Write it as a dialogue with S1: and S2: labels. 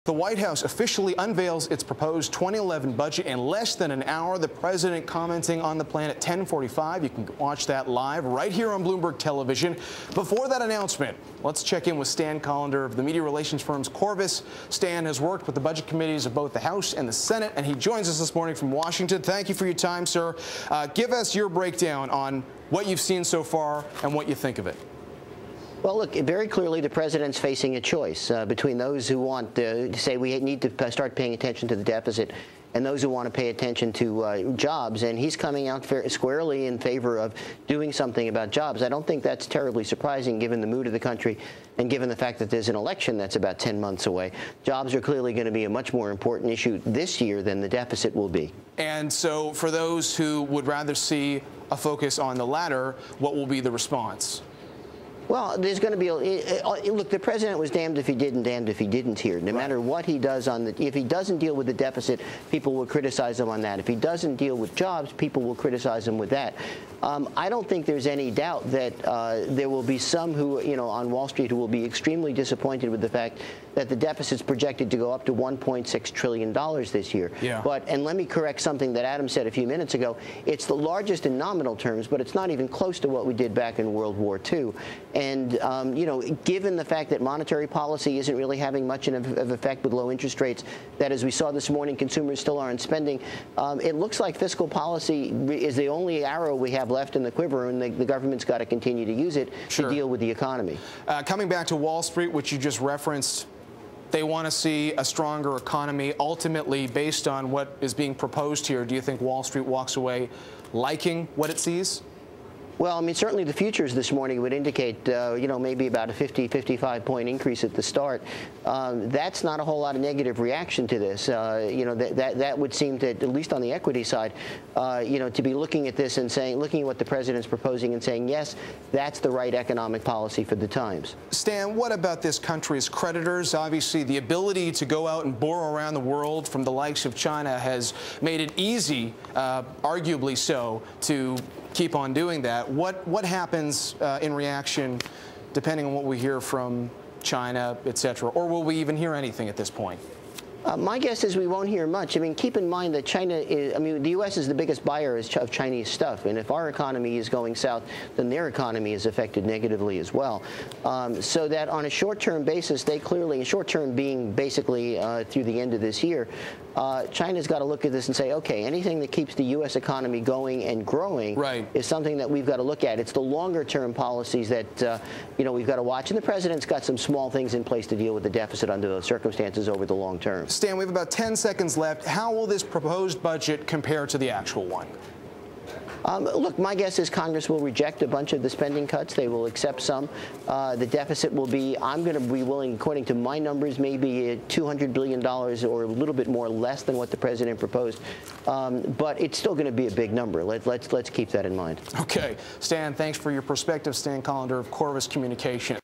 S1: The White House officially unveils its proposed 2011 budget in less than an hour. The president commenting on the plan at 10:45. You can watch that live right here on Bloomberg Television. Before that announcement, let's check in with Stanley Collender of the media relations firms Qorvis. Stan has worked with the budget committees of both the House and the Senate, and he joins us this morning from Washington. Thank you for your time, sir. Give us your breakdown on what you've seen so far and what you think of it.
S2: Well, look, very clearly the president's facing a choice between those who want to say we need to start paying attention to the deficit and those who want to pay attention to jobs. And he's coming out squarely in favor of doing something about jobs. I don't think that's terribly surprising given the mood of the country and given the fact that there's an election that's about 10 months away. Jobs are clearly going to be a much more important issue this year than the deficit will be.
S1: And so for those who would rather see a focus on the latter, what will be the response?
S2: Well, there's going to be look, the president was damned if he did and damned if he didn't here. No matter what he does if he doesn't deal with the deficit, people will criticize him on that. If he doesn't deal with jobs, people will criticize him with that. I don't think there's any doubt that there will be some who, on Wall Street who will be extremely disappointed with the fact that the deficit's projected to go up to $1.6 trillion this year.
S1: Yeah.
S2: And let me correct something that Adam said a few minutes ago. It's the largest in nominal terms, but it's not even close to what we did back in World War II. And, given the fact that monetary policy isn't really having much of effect with low interest rates, that as we saw this morning, consumers still aren't spending, it looks like fiscal policy is the only arrow we have left in the quiver, and the government's got to continue to use it to deal with the economy.
S1: Coming back to Wall Street, which you just referenced, they want to see a stronger economy. Ultimately, based on what is being proposed here, do you think Wall Street walks away liking what it sees?
S2: Well, I mean, certainly the futures this morning would indicate, maybe about a 55-point increase at the start. That's not a whole lot of negative reaction to this. That would seem to, at least on the equity side, to be looking at this and looking at what the president's proposing and saying, yes, that's the right economic policy for the times.
S1: Stan, what about this country's creditors? Obviously, the ability to go out and borrow around the world from the likes of China has made it easy, arguably so, to keep on doing that. What happens in reaction, depending on what we hear from China, et cetera? Or will we even hear anything at this point?
S2: My guess is we won't hear much. I mean, keep in mind that the U.S. is the biggest buyer of Chinese stuff. And if our economy is going south, then their economy is affected negatively as well. So that on a short-term basis, they clearly, short-term being basically through the end of this year, China's got to look at this and say, okay, anything that keeps the U.S. economy going and growing is something that we've got to look at. It's the longer-term policies that, we've got to watch. And the president's got some small things in place to deal with the deficit under those circumstances over the long term.
S1: Stan, we have about 10 seconds left. How will this proposed budget compare to the actual one?
S2: Look, my guess is Congress will reject a bunch of the spending cuts. They will accept some. The deficit will be, I'm going to be willing, according to my numbers, maybe $200 billion or a little bit more less than what the president proposed. But it's still going to be a big number. Let's keep that in mind.
S1: Okay. Stan, thanks for your perspective. Stanley Collender of Qorvis Communications.